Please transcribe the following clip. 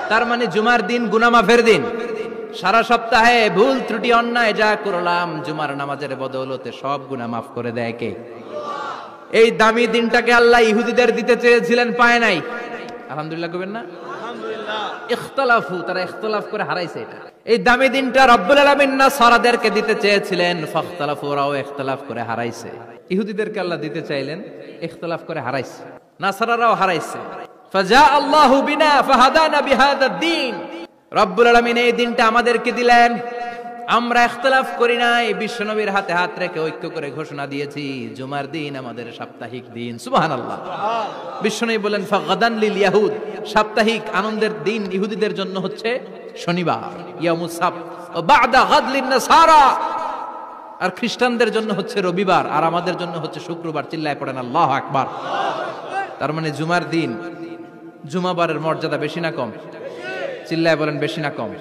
তার মানে জুমার দিন গুনাহ মাফের দিন। সারা সপ্তাহে ভুল ত্রুটি অন্যায় যা করলাম জুমার নামাজের বদৌলতে সব গুনাহ মাফ করে দেয় কে? এই দামি দিনটাকে আল্লাহ ইহুদিদের দিতে চেয়েছিলেন, পায় নাই। আলহামদুলিল্লাহ কইবেন না? আলহামদুলিল্লাহ। ইখতিলাফু, তারা ইখতিলাফ করে হারাইছে এটা। এই দামি দিনটা রব্বুল আলামিন নাসারাদেরকে দিতে চেয়েছিলেন, ফাখতালাফু, ওরাও ইখতিলাফ করে হারাইছে। ইহুদিদেরকে আল্লাহ দিতে চাইলেন, ইখতিলাফ করে হারাইছে। নাসারারাও হারাইছে। ফাজা আল্লাহু বিনা ফাহাদানা বিহাদা দ্বীন। রব্বুল আলামিন এই দিনটা আমাদেরকে দিলেন, আমরা ইখতিলাফ করি নাই, বিশ্বনবীর হাতে হাত রেখে ঐক্য করে ঘোষণা দিয়েছি জুমার দিন আমাদের সাপ্তাহিক দিন। সুবহানাল্লাহ। বিশ্বনবী বলেন ফাগাদান লিল ইয়াহুদ, সাপ্তাহিক আনন্দের দিন ইহুদিদের জন্য হচ্ছে শনিবার, ইয়ামুস সাbt, ও বাদা গাদ লিন নাসারা, আর খ্রিস্টানদের জন্য হচ্ছে রবিবার, আর আমাদের জন্য হচ্ছে শুক্রবার। চিল্লায় পড়েন আল্লাহু আকবার। তার মানে জুমার দিন, জুমাবারের মর্যাদা বেশি না কম? চিল্লায় বলেন বেশি না কম?